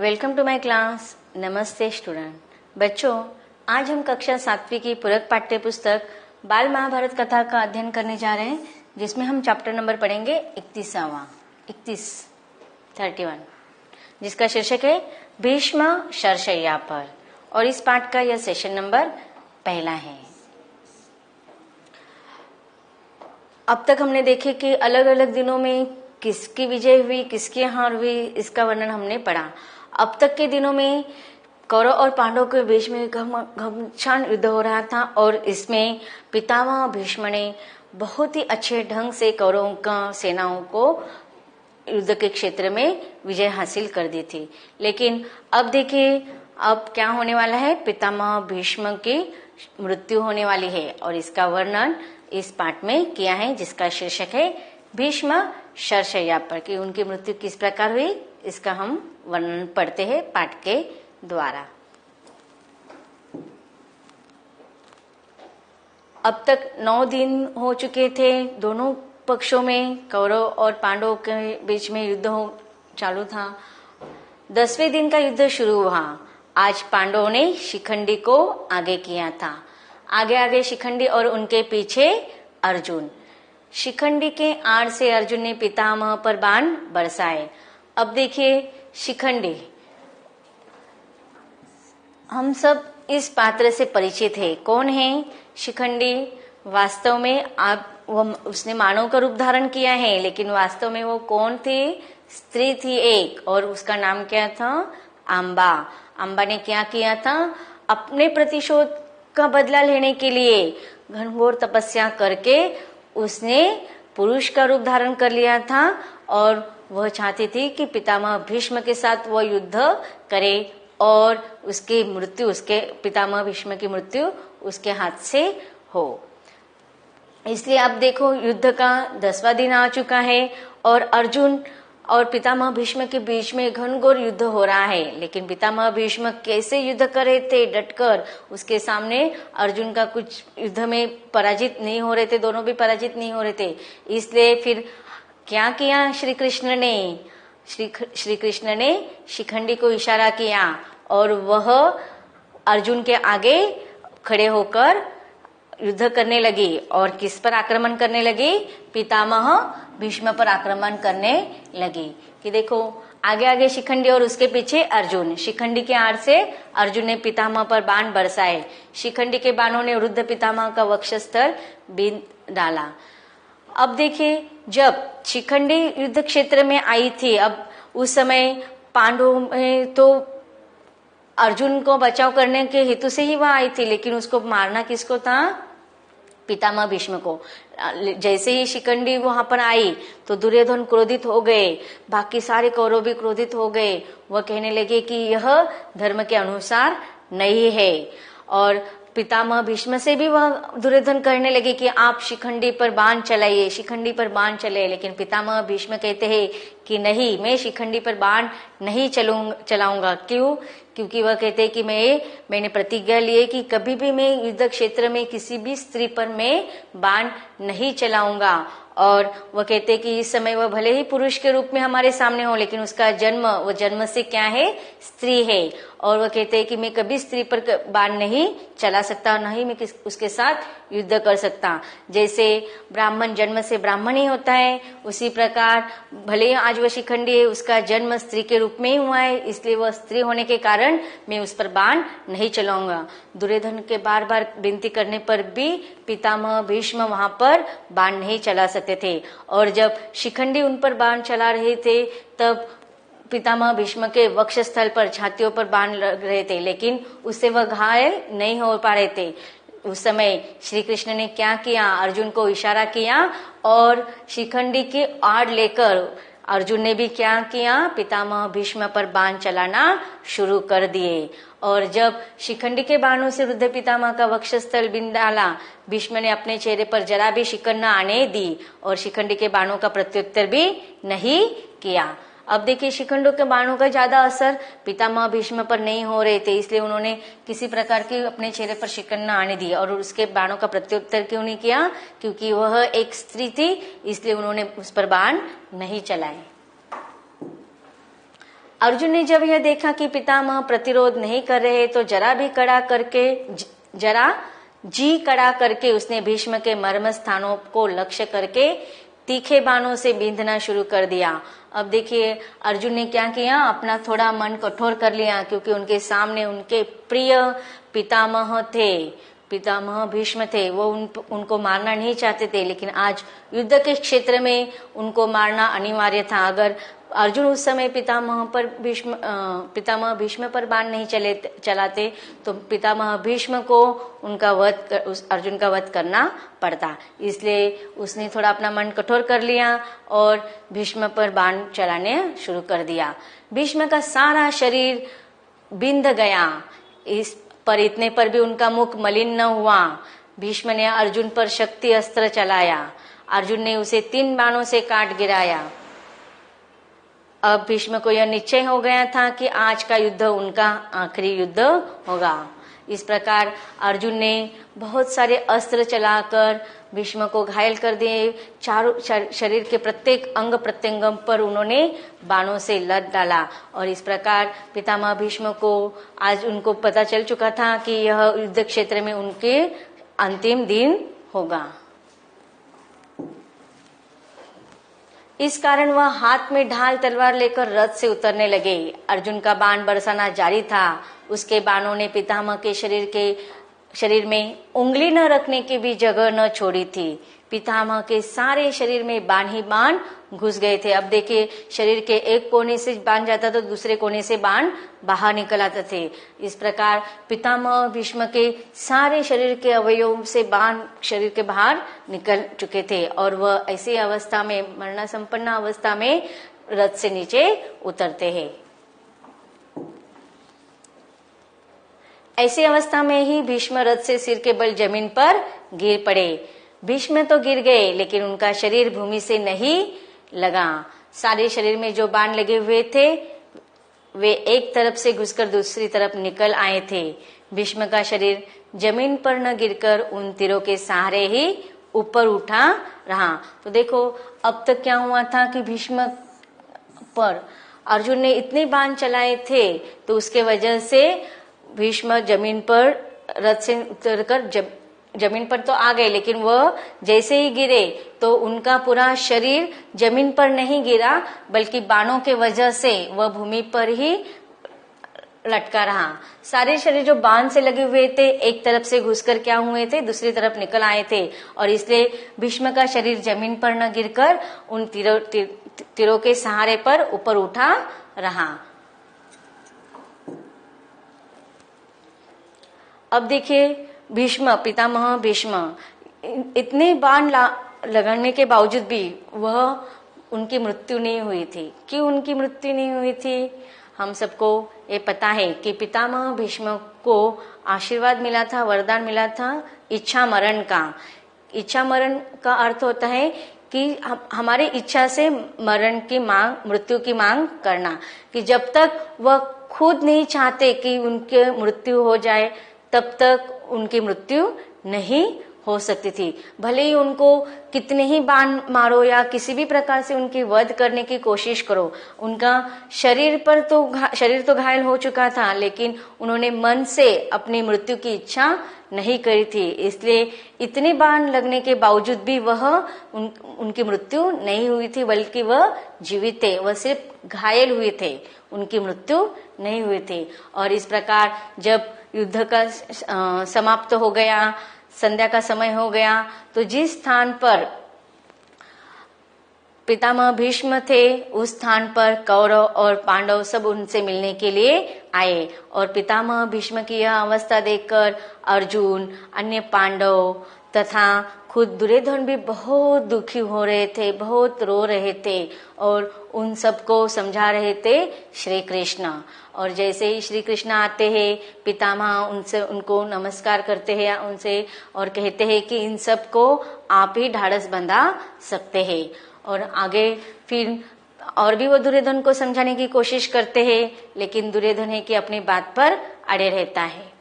Welcome to my class. नमस्ते student. बच्चों, आज हम कक्षा 7वीं की पूरक पाठ्य पुस्तक बाल महाभारत कथा का अध्ययन करने जा रहे हैं, जिसमें हम चैप्टर नंबर पढ़ेंगे 31, जिसका शीर्षक है भीष्म शरशय्या पर। और इस पाठ का यह सेशन नंबर पहला है। अब तक हमने देखे कि अलग अलग दिनों में किसकी विजय हुई, किसकी हार हुई, इसका वर्णन हमने पढ़ा। अब तक के दिनों में कौरव और पांडवों के बीच में घमासान युद्ध हो रहा था और इसमें पितामह भीष्म ने बहुत ही अच्छे ढंग से कौरवों का सेनाओं को युद्ध के क्षेत्र में विजय हासिल कर दी थी। लेकिन अब देखिए, अब क्या होने वाला है। पितामह भीष्म की मृत्यु होने वाली है और इसका वर्णन इस पाठ में किया है, जिसका शीर्षक है भीष्म शरशय्या पर। कि उनकी मृत्यु किस प्रकार हुई, इसका हम वर्णन पढ़ते हैं पाठ के द्वारा। अब तक 9 दिन हो चुके थे। दोनों पक्षों में, कौरव और पांडवों के बीच में युद्ध चालू था। 10वें दिन का युद्ध शुरू हुआ। आज पांडवों ने शिखंडी को आगे किया था। आगे आगे शिखंडी और उनके पीछे अर्जुन। शिखंडी के आड़ से अर्जुन ने पितामह पर बाण बरसाए। अब देखिए, शिखंडी, हम सब इस पात्र से परिचित है। कौन है शिखंडी? वास्तव में उसने मानव का रूप धारण किया है, लेकिन वास्तव में वो कौन थी? स्त्री थी एक, और उसका नाम क्या था? अंबा। अंबा ने क्या किया था? अपने प्रतिशोध का बदला लेने के लिए घनघोर तपस्या करके उसने पुरुष का रूप धारण कर लिया था और वह चाहती थी कि पितामह भीष्म के साथ वह युद्ध करे और उसकी मृत्यु, उसके पितामह भीष्म की मृत्यु उसके हाथ से हो। इसलिए अब देखो, युद्ध का 10वां दिन आ चुका है और अर्जुन और पितामह भीष्म के बीच में घनघोर युद्ध हो रहा है। लेकिन पितामह भीष्म कैसे युद्ध कर रहे थे? डटकर। उसके सामने अर्जुन का कुछ युद्ध में पराजित नहीं हो रहे थे, दोनों भी पराजित नहीं हो रहे थे। इसलिए फिर क्या किया श्री कृष्ण ने? श्री कृष्ण ने शिखंडी को इशारा किया और वह अर्जुन के आगे खड़े होकर युद्ध करने लगी। और किस पर आक्रमण करने लगी? पितामह भीष्म पर आक्रमण करने लगी। कि देखो, आगे आगे शिखंडी और उसके पीछे अर्जुन। शिखंडी के आड़ से अर्जुन ने पितामह पर बाण बरसाए। शिखंडी के बाणों ने वृद्ध पितामह का वक्षस्थल बींध डाला। अब देखिए, जब शिखंडी युद्ध क्षेत्र में आई थी, अब उस समय पांडवों में तो अर्जुन को बचाव करने के हेतु से ही वह आई थी, लेकिन उसको मारना किसको था? पितामह भीष्म को। जैसे ही शिखंडी वहां पर आई तो दुर्योधन क्रोधित हो गए, बाकी सारे कौरव भी क्रोधित हो गए। वह कहने लगे कि यह धर्म के अनुसार नहीं है। और पितामह भीष्म से भी वह दुर्योधन कहने लगे कि आप शिखंडी पर बाण चलाइए, शिखंडी पर बाण चले। लेकिन पितामह भीष्म कहते हैं कि नहीं, मैं शिखंडी पर बाण नहीं चलाऊंगा। क्यों? क्योंकि वह कहते हैं कि मैंने प्रतिज्ञा ली है कि कभी भी मैं युद्ध क्षेत्र में किसी भी स्त्री पर मैं बाण नहीं चलाऊंगा। और वह कहते हैं कि इस समय वह भले ही पुरुष के रूप में हमारे सामने हो, लेकिन उसका वो जन्म से क्या है? स्त्री है। और वह कहते हैं कि मैं कभी स्त्री पर बाण नहीं चला सकता, न ही मैं उसके साथ युद्ध कर सकता। जैसे ब्राह्मण जन्म से ब्राह्मण ही होता है, उसी प्रकार भले ही आज वह शिखंडी है, उसका जन्म स्त्री के रूप में ही हुआ है, इसलिए वह स्त्री होने के कारण मैं उस पर बाण नहीं चलाऊंगा। दुर्योधन के बार बार विनती करने पर भी पितामह भीष्म वहां पर बाण नहीं चला सकते थे। और जब शिखंडी उन पर बाण चला रहे थे, तब पितामह भीष्म के वक्षस्थल पर, छातियों पर बाण लग रहे थे, लेकिन उससे वह घायल नहीं हो पा रहे थे। उस समय श्री कृष्ण ने क्या किया? अर्जुन को इशारा किया और शिखंडी की आड़ लेकर अर्जुन ने भी क्या किया? पितामह भीष्म पर बाण चलाना शुरू कर दिए। और जब शिखंडी के बाणों से वृद्ध पितामह का वक्षस्थल बींध डाला, भीष्म ने अपने चेहरे पर जरा भी शिकन न आने दी और शिखंडी के बाणों का प्रत्युत्तर भी नहीं किया। अब देखिए, शिखंडों के बाणों का ज्यादा असर पितामह भीष्म पर नहीं हो रहे थे, इसलिए उन्होंने किसी प्रकार की अपने चेहरे पर शिकन न आने दी। और उसके बाणों का प्रत्युत्तर क्यों नहीं किया? क्योंकि वह एक स्त्री थी, इसलिए उन्होंने उस पर बाण नहीं चलाए। अर्जुन ने जब यह देखा कि पितामह प्रतिरोध नहीं कर रहे तो जरा जी कड़ा करके उसने भीष्म के मर्म स्थानों को लक्ष्य करके तीखे बाणों से बींधना शुरू कर दिया। अब देखिए अर्जुन ने क्या किया, अपना थोड़ा मन कठोर कर लिया, क्योंकि उनके सामने उनके प्रिय पितामह थे, पितामह भीष्म थे। वो उनको मारना नहीं चाहते थे, लेकिन आज युद्ध के क्षेत्र में उनको मारना अनिवार्य था। अगर अर्जुन उस समय पितामह भीष्म पर बाण नहीं चलाते तो पितामह भीष्म को अर्जुन का वध करना पड़ता। इसलिए उसने थोड़ा अपना मन कठोर कर लिया और भीष्म पर बाण चलाने शुरू कर दिया। भीष्म का सारा शरीर बिंध गया, इस पर इतने पर भी उनका मुख मलिन न हुआ। भीष्म ने अर्जुन पर शक्ति अस्त्र चलाया। अर्जुन ने उसे 3 बाणों से काट गिराया। अब भीष्म को यह निश्चय हो गया था कि आज का युद्ध उनका आखिरी युद्ध होगा। इस प्रकार अर्जुन ने बहुत सारे अस्त्र चलाकर भीष्म को घायल कर दिए। चारों शरीर के प्रत्येक अंग प्रत्यंग पर उन्होंने बाणों से लद डाला। और इस प्रकार पितामह भीष्म को आज उनको पता चल चुका था कि यह युद्ध क्षेत्र में उनके अंतिम दिन होगा। इस कारण वह हाथ में ढाल तलवार लेकर रथ से उतरने लगे। अर्जुन का बाण बरसाना जारी था। उसके बाणों ने पितामह के शरीर में उंगली न रखने की भी जगह न छोड़ी थी। पितामह के सारे शरीर में बाण ही बाण घुस गए थे। अब देखिए शरीर के एक कोने से बाण जाता तो दूसरे कोने से बाण बाहर निकल आते थे। इस प्रकार पितामह भीष्म के सारे शरीर के अवयवों से बाण शरीर के बाहर निकल चुके थे और वह ऐसी अवस्था में, मरणासंपन्न अवस्था में रथ से नीचे उतरते हैं। ऐसी अवस्था में ही भीष्म रथ से सिर के बल जमीन पर गिर पड़े। भीष्म तो गिर गए, लेकिन उनका शरीर भूमि से नहीं लगा। सारे शरीर में जो बाण लगे हुए थे वे एक तरफ से घुसकर दूसरी तरफ निकल आए थे। भीष्म का शरीर जमीन पर न गिरकर उन तीरों के सहारे ही ऊपर उठा रहा। तो देखो अब तक क्या हुआ था कि भीष्म पर अर्जुन ने इतने बाण चलाए थे, तो उसके वजह से भीष्म जमीन पर रथ से उतरकर जमीन पर तो आ गए, लेकिन वह जैसे ही गिरे तो उनका पूरा शरीर जमीन पर नहीं गिरा, बल्कि बाणों के वजह से वह भूमि पर ही लटका रहा। सारे शरीर जो बाण से लगे हुए थे एक तरफ से घुसकर क्या हुए थे, दूसरी तरफ निकल आए थे, और इसलिए भीष्म का शरीर जमीन पर न गिरकर उन तीरों के सहारे पर ऊपर उठा रहा। अब देखिए भीष्म, पितामह भीष्म, इतने बाण लगाने के बावजूद भी उनकी मृत्यु नहीं हुई थी। क्यों उनकी मृत्यु नहीं हुई थी? हम सबको ये पता है कि पितामह भीष्म को आशीर्वाद मिला था, वरदान मिला था इच्छा मरण का। इच्छा मरण का अर्थ होता है कि हमारी इच्छा से मृत्यु की मांग करना, कि जब तक वह खुद नहीं चाहते कि उनके मृत्यु हो जाए तब तक उनकी मृत्यु नहीं हो सकती थी। भले ही उनको कितने ही बाण मारो या किसी भी प्रकार से उनकी वध करने की कोशिश करो, उनका शरीर तो घायल हो चुका था, लेकिन उन्होंने मन से अपनी मृत्यु की इच्छा नहीं करी थी। इसलिए इतने बाण लगने के बावजूद भी उनकी मृत्यु नहीं हुई थी, बल्कि वह जीवित थे। वह सिर्फ घायल हुए थे, उनकी मृत्यु नहीं हुई थी। और इस प्रकार जब युद्ध का समाप्त हो गया, संध्या का समय हो गया, तो जिस स्थान पर पितामह भीष्म थे उस स्थान पर कौरव और पांडव सब उनसे मिलने के लिए आए। और पितामह भीष्म की यह अवस्था देखकर अर्जुन, अन्य पांडव तथा खुद दुर्योधन भी बहुत दुखी हो रहे थे, बहुत रो रहे थे और उन सबको समझा रहे थे श्री कृष्ण। और जैसे ही श्री कृष्ण आते हैं, पितामह उनको नमस्कार करते हैं उनसे और कहते हैं कि इन सबको आप ही ढाढ़स बंधा सकते हैं। और आगे फिर और भी वो दुर्योधन को समझाने की कोशिश करते हैं, लेकिन दुर्योधन है कि अपनी बात पर अड़े रहता है।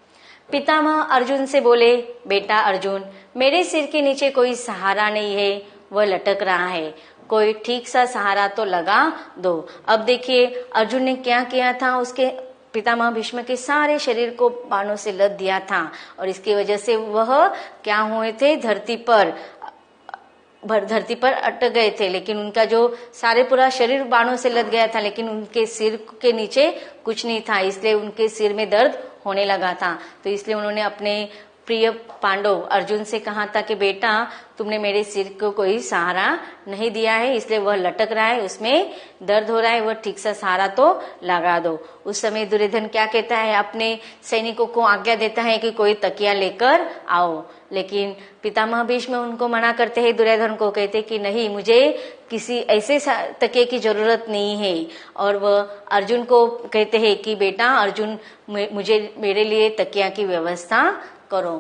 पितामह अर्जुन से बोले, बेटा अर्जुन, मेरे सिर के नीचे कोई सहारा नहीं है, वह लटक रहा है। कोई ठीक सा सहारा तो लगा दो। अब देखिए अर्जुन ने क्या किया था, उसके पितामह भीष्म के सारे शरीर को बाणों से लद दिया था और इसकी वजह से वह क्या हुए थे, धरती पर अटक गए थे। लेकिन उनका जो सारे पूरा शरीर बाणों से लद गया था, लेकिन उनके सिर के नीचे कुछ नहीं था, इसलिए उनके सिर में दर्द होने लगा था। तो इसलिए उन्होंने अपने प्रिय पांडव अर्जुन से कहा था कि बेटा तुमने मेरे सिर को कोई सहारा नहीं दिया है, इसलिए वह लटक रहा है, उसमें दर्द हो रहा है, वह ठीक सा सहारा तो लगा दो। उस समय दुर्योधन क्या कहता है, अपने सैनिकों को आज्ञा देता है कि कोई तकिया लेकर आओ। लेकिन पितामह भीष्म उनको मना करते हैं, दुर्योधन को कहते कि नहीं, मुझे किसी ऐसे तकिए की जरूरत नहीं है। और वह अर्जुन को कहते हैं कि बेटा अर्जुन मुझे मेरे लिए तकिया की व्यवस्था करो।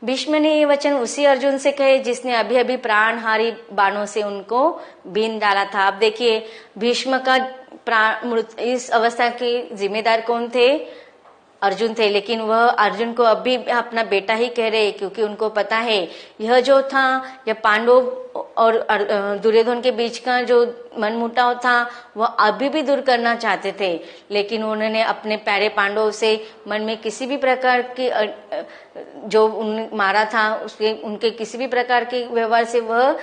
भीष्म ने ये वचन उसी अर्जुन से कहे जिसने अभी अभी प्राणहारी बाणों से उनको बीन डाला था। अब देखिए भीष्म का इस अवस्था के जिम्मेदार कौन थे, अर्जुन थे, लेकिन वह अर्जुन को अभी अपना बेटा ही कह रहे, क्योंकि उनको पता है यह जो था, यह पांडव और दुर्योधन के बीच का जो मनमुटाव था वह अभी भी दूर करना चाहते थे। लेकिन उन्होंने अपने प्यारे पांडव से मन में किसी भी प्रकार की जो मारा था उसके उनके किसी भी प्रकार के व्यवहार से वह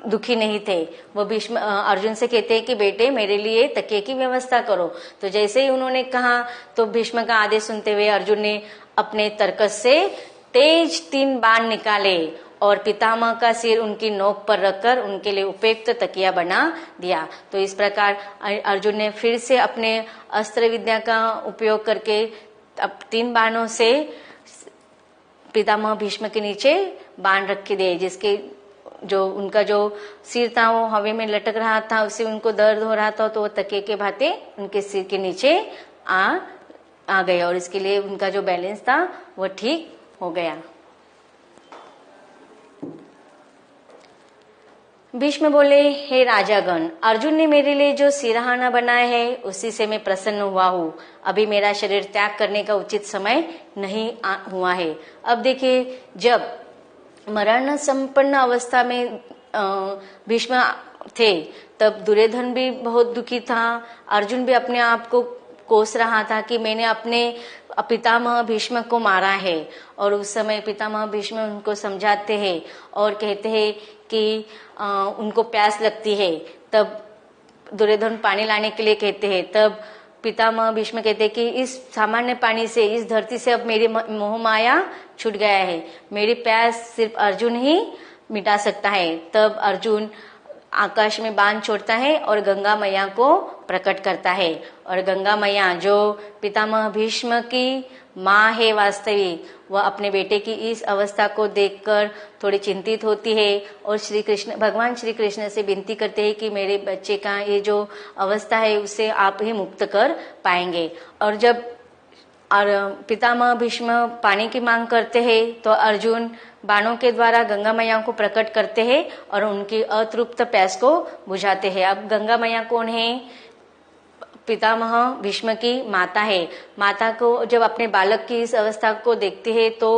दुखी नहीं थे। वो भीष्म अर्जुन से कहते हैं कि बेटे मेरे लिए तकिए की व्यवस्था करो। तो जैसे ही उन्होंने कहा तो भीष्म का आदेश सुनते हुए अर्जुन ने अपने तरकस से तेज 3 बाण निकाले और पितामह का सिर उनकी नोक पर रखकर उनके लिए उपयुक्त तकिया बना दिया। तो इस प्रकार अर्जुन ने फिर से अपने अस्त्र विद्या का उपयोग करके 3 बाणों से पितामह भीष्म के नीचे बाण रख के दिए, जिसके जो उनका जो सिर था वो हवा में लटक रहा था, उससे उनको दर्द हो रहा था, तो वो तकिए के भाते उनके सिर के नीचे आ गए और इसके लिए उनका जो बैलेंस था वो ठीक हो गया। भीष्म बोले, हे राजागण, अर्जुन ने मेरे लिए जो सिरहाना बनाया है उसी से मैं प्रसन्न हुआ हूँ। अभी मेरा शरीर त्याग करने का उचित समय नहीं हुआ है। अब देखिए जब मरण संपन्न अवस्था में भीष्म थे तब दुर्योधन भी बहुत दुखी था, अर्जुन भी अपने आप को कोस रहा था कि मैंने अपने पितामह भीष्म को मारा है। और उस समय पितामह भीष्म उनको समझाते हैं और कहते हैं कि उनको प्यास लगती है। तब दुर्योधन पानी लाने के लिए कहते हैं। तब पितामह भीष्म कहते हैं कि इस सामान्य पानी से, इस धरती से अब मेरी मोह माया छूट गया है, मेरी प्यास सिर्फ अर्जुन ही मिटा सकता है। तब अर्जुन आकाश में बाण छोड़ता है और गंगा मैया को प्रकट करता है। और गंगा मैया जो पितामह भीष्म की माँ है वास्तविक, वह अपने बेटे की इस अवस्था को देखकर थोड़ी चिंतित होती है और भगवान श्री कृष्ण से विनती करते हैं कि मेरे बच्चे का ये जो अवस्था है उससे आप ही मुक्त कर पाएंगे। और जब पितामह भीष्म पानी की मांग करते हैं तो अर्जुन बाणों के द्वारा गंगा मैया को प्रकट करते हैं और उनकी अतृप्त प्यास को बुझाते हैं। अब गंगा मैया कौन है? पितामह भीष्म की माता है। माता को जब अपने बालक की इस अवस्था को देखते हैं तो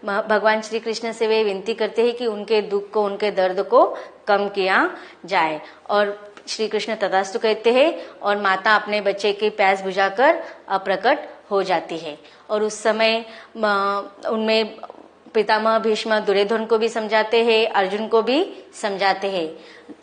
भगवान श्री कृष्ण से वे विनती करते हैं कि उनके दुख को, उनके दर्द को कम किया जाए। और श्री कृष्ण तथास्तु कहते हैं और माता अपने बच्चे की प्यास बुझाकर अप्रकट हो जाती है। और उस समय उनमें पितामह भीष्म दुर्योधन को भी समझाते हैं, अर्जुन को भी समझाते हैं।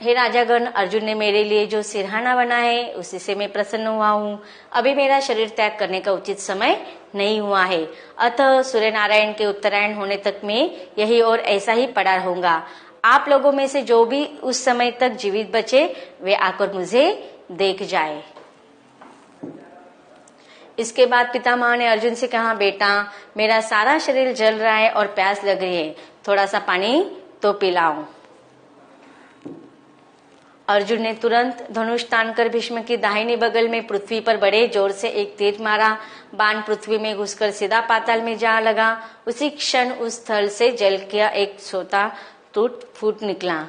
हे राजागण, अर्जुन ने मेरे लिए जो सिरहाना बना है उसी से मैं प्रसन्न हुआ हूँ। अभी मेरा शरीर त्याग करने का उचित समय नहीं हुआ है, अतः सूर्य नारायण के उत्तरायण होने तक मैं यही और ऐसा ही पड़ा रहूंगा। आप लोगों में से जो भी उस समय तक जीवित बचे वे आकर मुझे देख जाए। इसके बाद पितामह ने अर्जुन से कहा, बेटा मेरा सारा शरीर जल रहा है और प्यास लग रही है, थोड़ा सा पानी तो पिलाऊं। अर्जुन ने तुरंत धनुष तानकर भीष्म की दाहिनी बगल में पृथ्वी पर बड़े जोर से एक तीर मारा। बाण पृथ्वी में घुसकर सीधा पाताल में जा लगा। उसी क्षण उस स्थल से जल का एक सोता टूट फूट निकला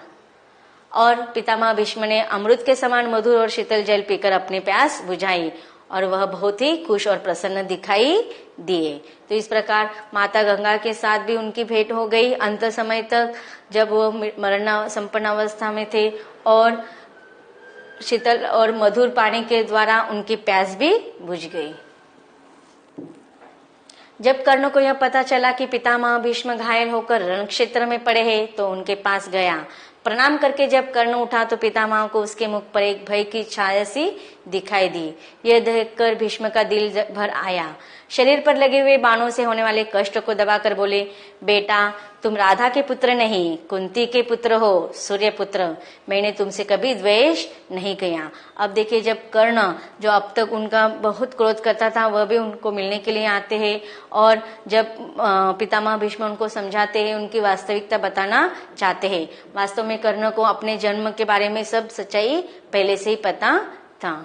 और पितामह भीष्म ने अमृत के समान मधुर और शीतल जल पीकर अपनी प्यास बुझाई। और वह बहुत ही खुश और प्रसन्न दिखाई दिए। तो इस प्रकार माता गंगा के साथ भी उनकी भेंट हो गई अंत समय तक, जब वो मरण संपन्न अवस्था में थे, और शीतल और मधुर पानी के द्वारा उनकी प्यास भी बुझ गई। जब कर्ण को यह पता चला कि पितामह भीष्म घायल होकर रण क्षेत्र में पड़े हैं, तो उनके पास गया। प्रणाम करके जब कर्ण उठा तो पितामह को उसके मुख पर एक भय की छाया सी दिखाई दी। यह देखकर भीष्म का दिल भर आया। शरीर पर लगे हुए बाणों से होने वाले कष्ट को दबाकर बोले, बेटा तुम राधा के पुत्र नहीं, कुंती के पुत्र हो, सूर्य पुत्र। मैंने तुमसे कभी द्वेष नहीं किया। अब देखिए, जब कर्ण जो अब तक उनका बहुत क्रोध करता था, वह भी उनको मिलने के लिए आते हैं, और जब पितामह भीष्म उनको समझाते हैं, उनकी वास्तविकता बताना चाहते हैं। वास्तव में कर्ण को अपने जन्म के बारे में सब सच्चाई पहले से ही पता था।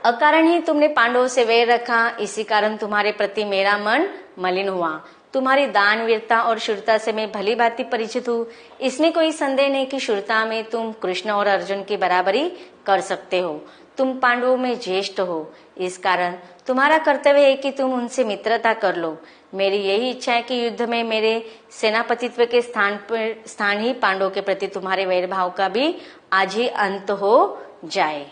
अकारण ही तुमने पांडवों से वैर रखा, इसी कारण तुम्हारे प्रति मेरा मन मलिन हुआ। तुम्हारी दान वीरता और शूरता से मैं भली भांति परिचित हूँ। इसमें कोई संदेह नहीं कि शूरता में तुम कृष्ण और अर्जुन की बराबरी कर सकते हो। तुम पांडवों में ज्येष्ठ हो, इस कारण तुम्हारा कर्तव्य है कि तुम उनसे मित्रता कर लो। मेरी यही इच्छा है कि युद्ध में मेरे सेनापतित्व के स्थान ही पांडवों के प्रति तुम्हारे वैर भाव का भी आज ही अंत हो जाए।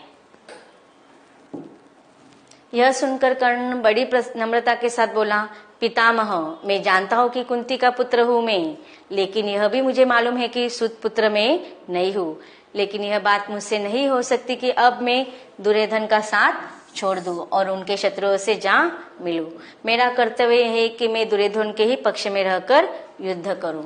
यह सुनकर कर्ण बड़ी नम्रता के साथ बोला, पितामह मैं जानता हूँ कि कुंती का पुत्र हूँ मैं, लेकिन यह भी मुझे मालूम है कि सुत पुत्र में नहीं हूँ। लेकिन यह बात मुझसे नहीं हो सकती कि अब मैं दुर्योधन का साथ छोड़ दूं और उनके शत्रुओं से जा मिलूं। मेरा कर्तव्य है कि मैं दुर्योधन के ही पक्ष में रहकर युद्ध करूं।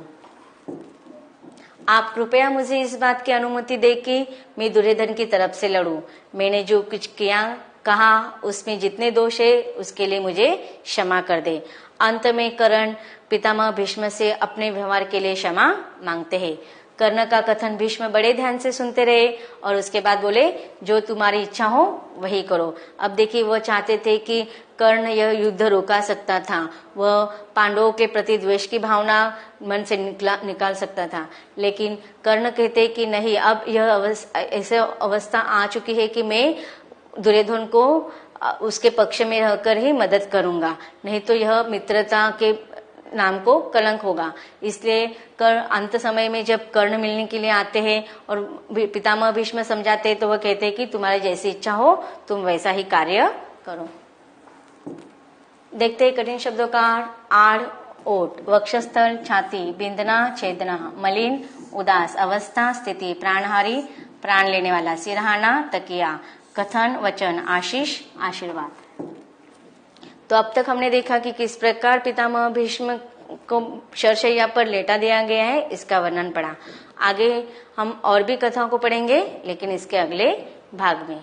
आप कृपया मुझे इस बात की अनुमति दे कि मैं दुर्योधन की तरफ से लड़ूं। मैंने जो कुछ किया कहा उसमें जितने दोष है उसके लिए मुझे क्षमा कर दे। अंत में कर्ण पितामह भीष्म से अपने व्यवहार के लिए क्षमा मांगते हैं। कर्ण का कथन भीष्म बड़े ध्यान से सुनते रहे और उसके बाद बोले, जो तुम्हारी इच्छा हो वही करो। अब देखिए, वह चाहते थे कि कर्ण यह युद्ध रोका सकता था, वह पांडवों के प्रति द्वेष की भावना मन से निकाल सकता था, लेकिन कर्ण कहते कि नहीं, अब यह ऐसे अवस्था आ चुकी है कि मैं दुर्योधन को उसके पक्ष में रहकर ही मदद करूंगा, नहीं तो यह मित्रता के नाम को कलंक होगा। इसलिए अंत समय में जब कर्ण मिलने के लिए आते हैं और पितामह भीष्म समझाते हैं, तो वह कहते हैं कि तुम्हारी जैसी इच्छा हो तुम वैसा ही कार्य करो। देखते हैं कठिन शब्दों का आड़, ओट, वक्षस्थल, छाती, बिंदना, छेदना, मलिन, उदास, अवस्था, स्थिति, प्राणहारी, प्राण लेने वाला, सिरहाना, तकिया, कथन, वचन, आशीष, आशीर्वाद। तो अब तक हमने देखा कि किस प्रकार पितामह भीष्म को शरशैया पर लेटा दिया गया है, इसका वर्णन पड़ा। आगे हम और भी कथाओं को पढ़ेंगे, लेकिन इसके अगले भाग में।